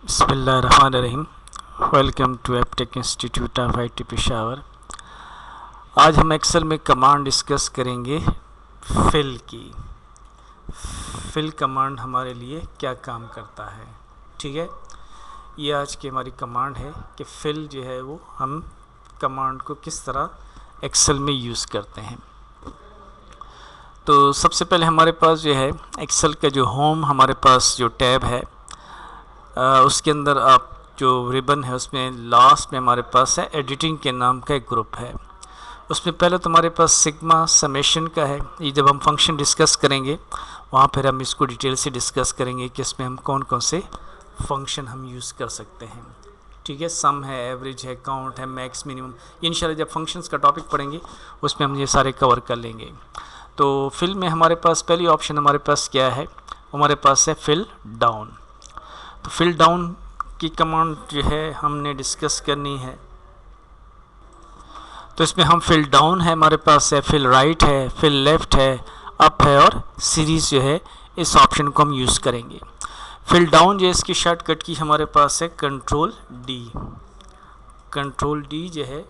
बिस्मिल्लाहिर्रहमानिर्रहीम। Welcome to Aptech institute of IT Peshawar. आज हम एक्सेल में कमांड डिस्कस करेंगे फिल की। फिल कमांड हमारे लिए क्या काम करता है, ठीक है। ये आज की हमारी कमांड है कि फिल जो है वो हम कमांड को किस तरह एक्सेल में यूज़ करते हैं। तो सबसे पहले हमारे पास जो है एक्सेल का जो होम हमारे पास जो टैब है उसके अंदर आप जो रिबन है उसमें लास्ट में हमारे पास है एडिटिंग के नाम का एक ग्रुप है। उसमें पहले तो हमारे पास सिग्मा समेशन का है। ये जब हम फंक्शन डिस्कस करेंगे वहाँ फिर हम इसको डिटेल से डिस्कस करेंगे कि इसमें हम कौन कौन से फंक्शन हम यूज़ कर सकते हैं, ठीक है। सम है, एवरेज है, काउंट है, मैक्स, मिनिमम। इंशाल्लाह जब फंक्शंस का टॉपिक पढ़ेंगे उसमें हम ये सारे कवर कर लेंगे। तो फिल में हमारे पास पहली ऑप्शन हमारे पास क्या है, हमारे पास है फिल डाउन। तो फिल डाउन की कमांड जो है हमने डिस्कस करनी है। तो इसमें हम फिल डाउन है, हमारे पास है फिल राइट है, फिल लेफ़्ट है, अप है और सीरीज़ जो है इस ऑप्शन को हम यूज़ करेंगे। फिल डाउन जो है इसकी शॉर्टकट की हमारे पास है कंट्रोल डी। कंट्रोल डी जो है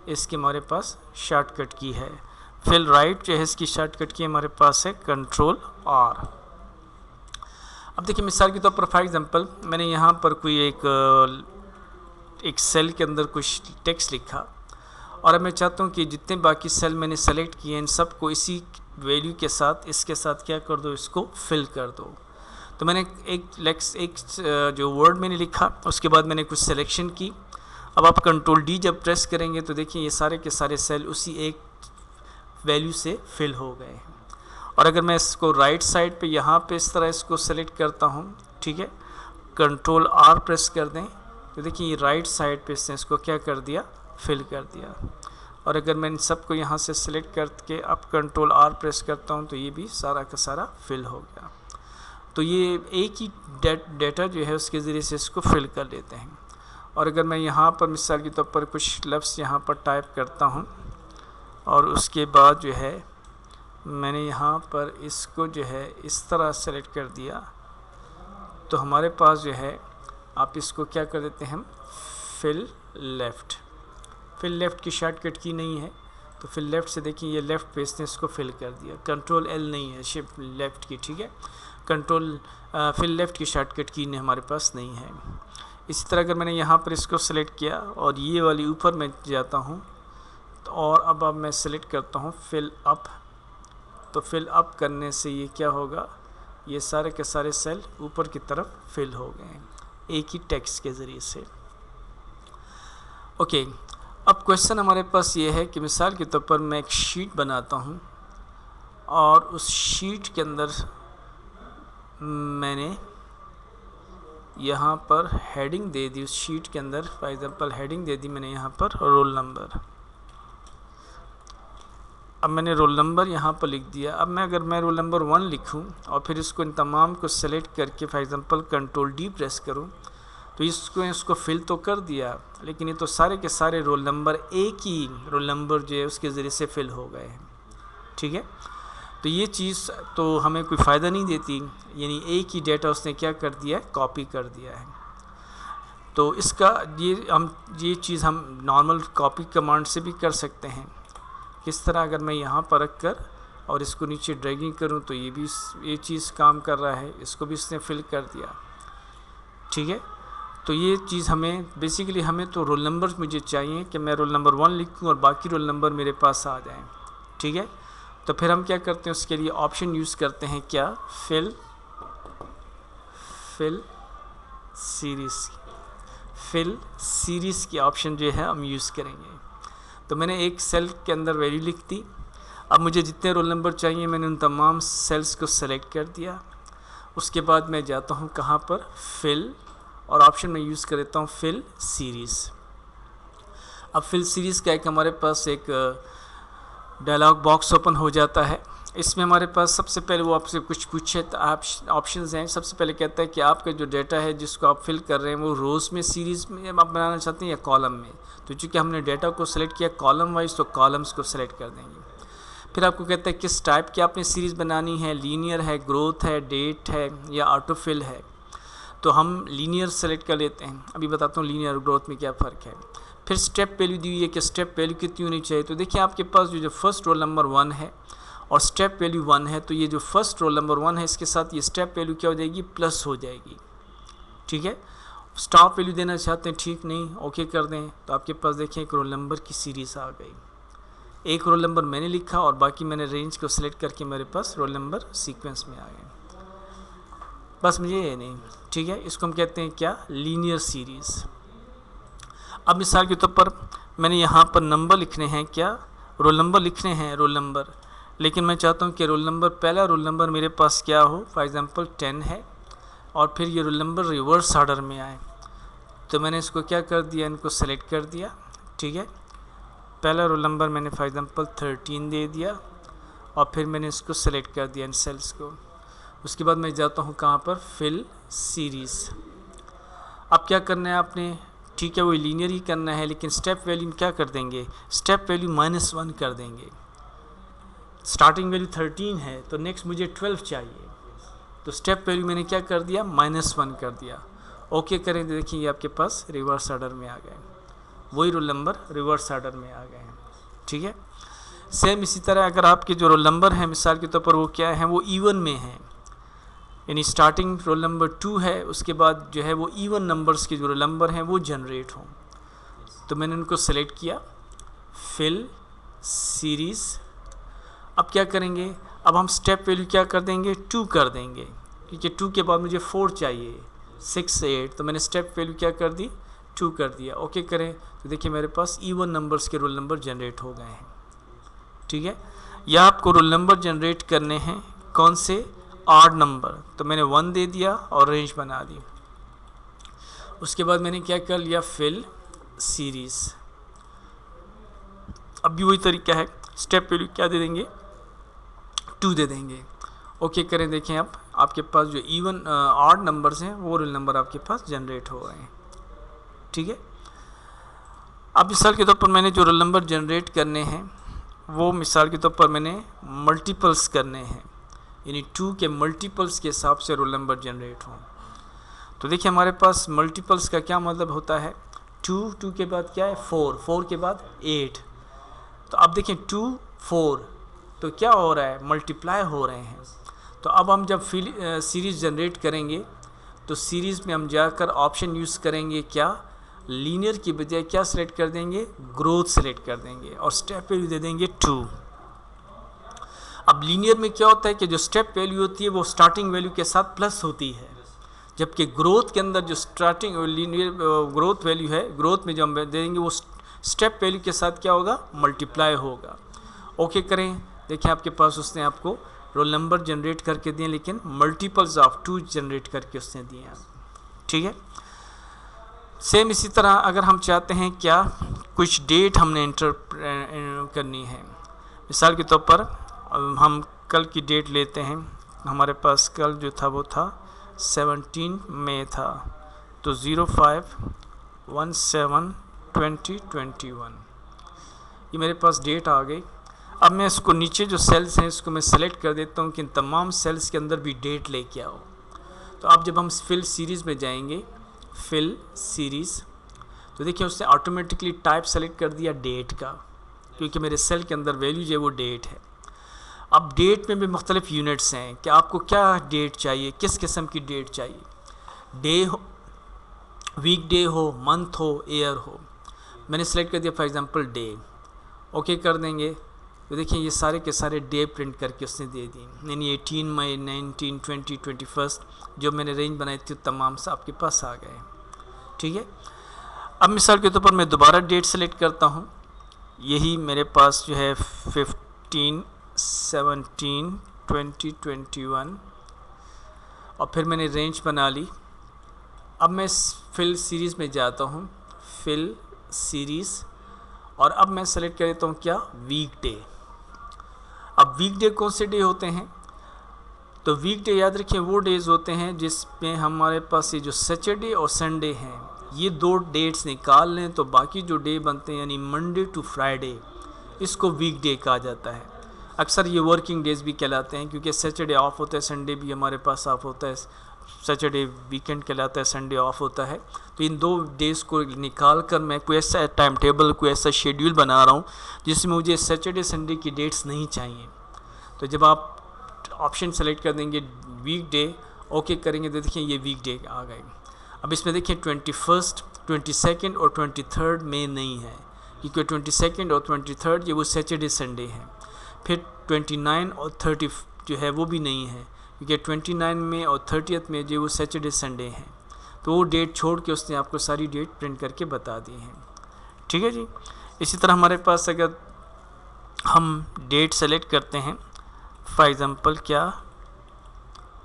इसकी हमारे पास शॉर्टकट की है। फिल राइट जो है इसकी शॉर्टकट की हमारे पास है कंट्रोल आर। अब देखिए मिसाल के तौर पर फॉर एग्जांपल मैंने यहाँ पर कोई एक सेल के अंदर कुछ टेक्स्ट लिखा और अब मैं चाहता हूँ कि जितने बाकी सेल मैंने सेलेक्ट किए इन सबको इसी वैल्यू के साथ इसके साथ क्या कर दो, इसको फिल कर दो। तो मैंने एक जो वर्ड मैंने लिखा उसके बाद मैंने कुछ सिलेक्शन की। अब आप कंट्रोल डी जब प्रेस करेंगे तो देखिए ये सारे के सारे सेल उसी एक वैल्यू से फिल हो गए हैं। और अगर मैं इसको राइट साइड पे यहाँ पे इस तरह इसको सेलेक्ट करता हूँ, ठीक है, कंट्रोल आर प्रेस कर दें तो देखिए ये राइट साइड पे इसने इसको क्या कर दिया, फिल कर दिया। और अगर मैं इन सबको यहाँ से सेलेक्ट करके अब कंट्रोल आर प्रेस करता हूँ तो ये भी सारा का सारा फिल हो गया। तो ये एक ही डेटा जो है उसके ज़रिए से इसको फिल कर लेते हैं। और अगर मैं यहाँ पर मिसाल के तौर पर कुछ लफ्ज़ यहाँ पर टाइप करता हूँ और उसके बाद जो है मैंने यहाँ पर इसको जो है इस तरह सेलेक्ट कर दिया तो हमारे पास जो है आप इसको क्या कर देते हैं हम फिल लेफ़्ट। फिल लेफ़्ट की शॉर्टकट की नहीं है तो फिल लेफ़्ट से देखिए ये लेफ़्ट पे इसने इसको फिल कर दिया। कंट्रोल एल नहीं है शिफ्ट लेफ़्ट की, ठीक है। कंट्रोल फिल लेफ़्ट की शॉर्टकट की हमारे पास नहीं है। इसी तरह अगर मैंने यहाँ पर इसको सेलेक्ट किया और ये वाली ऊपर मैं जाता हूँ तो और अब मैं सेलेक्ट करता हूँ फिल अप। तो फिल अप करने से ये क्या होगा, ये सारे के सारे सेल ऊपर की तरफ फिल हो गए हैं एक ही टेक्स्ट के ज़रिए से। ओके, अब क्वेश्चन हमारे पास ये है कि मिसाल के तौर पर मैं एक शीट बनाता हूँ और उस शीट के अंदर मैंने यहाँ पर हेडिंग दे दी। उस शीट के अंदर फॉर एग्जांपल हेडिंग दे दी मैंने यहाँ पर रोल नंबर। अब मैंने रोल नंबर यहाँ पर लिख दिया। अब अगर मैं रोल नंबर 1 लिखूँ और फिर इसको इन तमाम को सेलेक्ट करके for example control D press करूँ तो इसको फिल तो कर दिया लेकिन ये तो सारे के सारे रोल नंबर एक ही रोल नंबर जो है उसके ज़रिए से फिल हो गए हैं, ठीक है। तो ये चीज़ तो हमें कोई फ़ायदा नहीं देती, यानी एक ही डेटा उसने क्या कर दिया है, कॉपी कर दिया है। तो इसका ये चीज़ हम नॉर्मल कॉपी कमांड से भी कर सकते हैं। किस तरह, अगर मैं यहाँ पर रख कर और इसको नीचे ड्रैगिंग करूँ तो ये चीज़ काम कर रहा है, इसको भी इसने फिल कर दिया, ठीक है। तो ये चीज़ हमें बेसिकली हमें तो रोल नंबर मुझे चाहिए कि मैं रोल नंबर 1 लिखूँ और बाकी रोल नंबर मेरे पास आ जाएं, ठीक है। तो फिर हम क्या करते हैं, उसके लिए ऑप्शन यूज़ करते हैं क्या, फिल सीरीज़ की ऑप्शन जो है हम यूज़ करेंगे। तो मैंने एक सेल के अंदर वैल्यू लिख दी। अब मुझे जितने रोल नंबर चाहिए मैंने उन तमाम सेल्स को सेलेक्ट कर दिया। उसके बाद मैं जाता हूँ कहाँ पर, फिल, और ऑप्शन में यूज़ कर देता हूँ फिल सीरीज़। अब फिल सीरीज़ का एक हमारे पास एक डायलॉग बॉक्स ओपन हो जाता है। इसमें हमारे पास सबसे पहले वो आपसे कुछ पूछे तो आप ऑप्शंस हैं। सबसे पहले कहता है कि आपका जो डेटा है जिसको आप फिल कर रहे हैं वो रोज़ में सीरीज़ में आप बनाना चाहते हैं या कॉलम में। तो चूँकि हमने डेटा को सेलेक्ट किया कॉलम वाइज तो कॉलम्स को सेलेक्ट कर देंगे। फिर आपको कहता है किस टाइप की आपने सीरीज़ बनानी है, लीनियर है, ग्रोथ है, डेट है या ऑटोफिल है। तो हम लीनियर सेलेक्ट कर लेते हैं। अभी बताता हूँ लीनियर ग्रोथ में क्या फ़र्क है। फिर स्टेप वैल्यू दी हुई है कि स्टेप वैल्यू कितनी होनी चाहिए। तो देखिए आपके पास जो फर्स्ट रोल नंबर 1 है और स्टेप वैल्यू 1 है, तो ये जो फर्स्ट रोल नंबर 1 है इसके साथ ये स्टेप वैल्यू क्या हो जाएगी, प्लस हो जाएगी। ठीक है, स्टाफ वैल्यू देना चाहते हैं, ठीक नहीं, ओके कर दें। तो आपके पास देखिए एक रोल नंबर की सीरीज़ आ गई। एक रोल नंबर मैंने लिखा और बाकी मैंने रेंज को सिलेक्ट करके मेरे पास रोल नंबर सीक्वेंस में आ गए। बस मुझे ये नहीं, ठीक है, इसको हम कहते हैं क्या, लीनियर सीरीज़। अब मिसाल के तौर पर मैंने यहाँ पर नंबर लिखने हैं, क्या रोल नंबर लिखने हैं, रोल नंबर, लेकिन मैं चाहता हूँ कि रोल नंबर, पहला रोल नंबर मेरे पास क्या हो, फॉर एग्जांपल 10 है और फिर ये रोल नंबर रिवर्स ऑर्डर में आए। तो मैंने इसको क्या कर दिया, इनको सेलेक्ट कर दिया। ठीक है, पहला रोल नंबर मैंने फॉर एग्जांपल 13 दे दिया और फिर मैंने इसको सेलेक्ट कर दिया इन सेल्स को। उसके बाद मैं जाता हूँ कहाँ पर, फिल सीरीज़। अब क्या करना है आपने, ठीक है, वो लीनियर ही करना है, लेकिन स्टेप वैल्यू में क्या कर देंगे, स्टेप वैल्यू -1 कर देंगे। स्टार्टिंग वैल्यू 13 है तो नेक्स्ट मुझे 12 चाहिए, तो स्टेप वैल्यू मैंने क्या कर दिया, -1 कर दिया। ओके करें तो देखिए ये आपके पास रिवर्स ऑर्डर में आ गए, वही रोल नंबर रिवर्स ऑर्डर में आ गए हैं। ठीक है, सेम इसी तरह अगर आपके जो रोल नंबर हैं मिसाल के तौर पर वो क्या है, वो इवन में हैं, यानी स्टार्टिंग रोल नंबर 2 है, उसके बाद जो है वो इवन नंबर्स के जो रोल नंबर हैं वो जनरेट हों। तो मैंने उनको सेलेक्ट किया, फिल सीरीज़। अब क्या करेंगे, अब हम स्टेप वैल्यू क्या कर देंगे, 2 कर देंगे, क्योंकि 2 के बाद मुझे 4 चाहिए, 6 8, तो मैंने स्टेप वैल्यू क्या कर दी, 2 कर दिया। ओके करें तो देखिए मेरे पास इवन नंबर्स के रोल नंबर जनरेट हो गए हैं। ठीक है, या आपको रोल नंबर जनरेट करने हैं कौन से, ऑड नंबर, तो मैंने 1 दे दिया और रेंज बना दी। उसके बाद मैंने क्या कर लिया, फिल सीरीज़। अब भी वही तरीका है, स्टेप वैल्यू क्या दे देंगे, 2 दे देंगे। ओके करें, देखें अब आपके पास जो इवन ऑड नंबर्स हैं वो रोल नंबर आपके पास जनरेट हो गए हैं। ठीक है, अब मिसाल के तौर पर मैंने जो रोल नंबर जनरेट करने हैं वो मिसाल के तौर पर मैंने मल्टीपल्स करने हैं, यानी 2 के मल्टीपल्स के हिसाब से रोल नंबर जनरेट हों। तो देखिए हमारे पास मल्टीपल्स का क्या मतलब होता है, 2 के बाद क्या है, 4 के बाद 8। तो अब देखें 2 4 तो क्या हो रहा है, मल्टीप्लाई हो रहे हैं। तो अब हम जब सीरीज़ जनरेट करेंगे तो सीरीज़ में हम जाकर ऑप्शन यूज़ करेंगे, क्या लीनियर की बजाय क्या सेलेक्ट कर देंगे, ग्रोथ सेलेक्ट कर देंगे और स्टेप वैल्यू दे देंगे 2। अब लीनियर में क्या होता है कि जो स्टेप वैल्यू होती है वो स्टार्टिंग वैल्यू के साथ प्लस होती है, जबकि ग्रोथ के अंदर जो स्टार्टिंग लीनियर ग्रोथ वैल्यू है, ग्रोथ में जो हम दे देंगे वो स्टेप वैल्यू के साथ क्या होगा, मल्टीप्लाई होगा। ओके करें, देखिए आपके पास उसने आपको रोल नंबर जनरेट करके दिए, लेकिन मल्टीपल्स ऑफ 2 जनरेट करके उसने दिए हैं। ठीक है, सेम इसी तरह अगर हम चाहते हैं क्या, कुछ डेट हमने एंटर करनी है, मिसाल के तौर पर हम कल की डेट लेते हैं, हमारे पास कल जो था वो था 17 मई था, तो 05/17/2021 ये मेरे पास डेट आ गई। अब मैं इसको नीचे जो सेल्स हैं इसको मैं सेलेक्ट कर देता हूँ कि इन तमाम सेल्स के अंदर भी डेट लेके आओ। तो अब जब हम फिल सीरीज़ में जाएंगे, फिल सीरीज़, तो देखिए उसने ऑटोमेटिकली टाइप सेलेक्ट कर दिया डेट का, क्योंकि मेरे सेल के अंदर वैल्यू जो है वो डेट है। अब डेट में भी मुख्तलिफ यूनिट्स हैं कि आपको क्या डेट चाहिए, किस किस्म की डेट चाहिए, डे हो, वीक डे हो, मंथ हो, ईयर हो। मैंने सेलेक्ट कर दिया फॉर एग्जांपल डे। ओके कर देंगे तो देखिए ये सारे के सारे डे प्रिंट करके उसने दे दी, यानी 18 मई 19 20 21 जो मैंने रेंज बनाई थी तमाम से आपके पास आ गए। ठीक है, अब मिसाल के तौर पर मैं दोबारा डेट सेलेक्ट करता हूँ, यही मेरे पास जो है 15/17/2021 और फिर मैंने रेंज बना ली। अब मैं फिल सीरीज़ में जाता हूँ, फिल सीरीज़, और अब मैं सेलेक्ट कर देता हूँ क्या, वीक डे। अब वीक डे कौन से डे होते हैं, तो वीक डे याद रखिए वो डेज़ होते हैं जिसमें हमारे पास ये जो सैटरडे और संडे हैं ये 2 डेट्स निकाल लें तो बाकी जो डे बनते हैं यानी मंडे टू फ्राइडे, इसको वीक डे कहा जाता है। अक्सर ये वर्किंग डेज़ भी कहलाते हैं क्योंकि सैटरडे ऑफ होता है, संडे भी हमारे पास ऑफ होता है, सैटरडे वीकेंड कहलाता है, संडे ऑफ होता है। तो इन 2 डेज़ को निकाल कर मैं कोई ऐसा टाइम टेबल, कोई ऐसा शेड्यूल बना रहा हूँ जिसमें मुझे सैटरडे संडे की डेट्स नहीं चाहिए। तो जब आप ऑप्शन सेलेक्ट कर देंगे वीक डे, ओके करेंगे तो देखिए ये वीक डे आ गए। अब इसमें देखिए 21, 22 और 23 में नहीं है, क्योंकि 22 और 23 ये वो सैटरडे संडे है। फिर 29 और 30 जो है वो भी नहीं है, क्योंकि 29 में और 30 में जो वो सैटरडे संडे हैं। तो वो डेट छोड़ के उसने आपको सारी डेट प्रिंट करके बता दी हैं। ठीक है जी। इसी तरह हमारे पास अगर हम डेट सेलेक्ट करते हैं, फॉर एग्ज़ाम्पल क्या,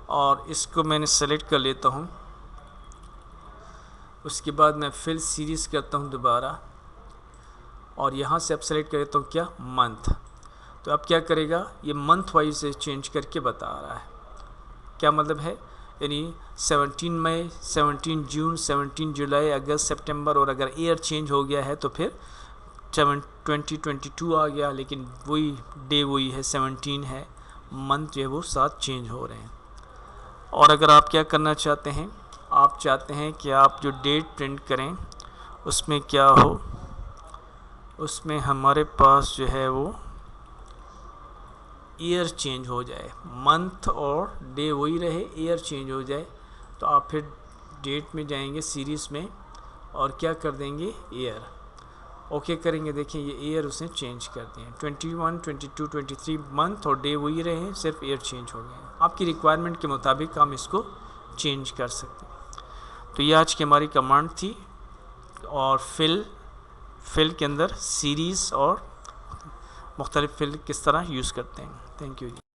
और इसको मैंने सेलेक्ट कर लेता हूँ, उसके बाद मैं फिल सीरीज़ करता हूँ दोबारा, और यहाँ से अब सेलेक्ट कर लेता हूँ क्या, मंथ। तो अब क्या करेगा, ये मंथ वाइज से चेंज करके बता रहा है। क्या मतलब है, यानी 17 मई, 17 जून, 17 जुलाई, अगस्त, सितंबर, और अगर ईयर चेंज हो गया है तो फिर 2022 आ गया, लेकिन वही डे वही है, 17 है, मंथ जो है वो 7 चेंज हो रहे हैं। और अगर आप क्या करना चाहते हैं, आप चाहते हैं कि आप जो डेट प्रिंट करें उसमें क्या हो, उसमें हमारे पास जो है वो ईयर चेंज हो जाए, मंथ और डे वही रहे, ईयर चेंज हो जाए, तो आप फिर डेट में जाएंगे सीरीज़ में और क्या कर देंगे, ईयर। ओके करेंगे, देखिए ये ईयर उसने चेंज कर दिए, 21, 22, 23 मंथ और डे वही रहे, सिर्फ ईयर चेंज हो गए। आपकी रिक्वायरमेंट के मुताबिक हम इसको चेंज कर सकते हैं। तो ये आज की हमारी कमांड थी, और फिल के अंदर सीरीज़ और मुख्तलिफ फिल किस तरह यूज़ करते हैं। Thank you.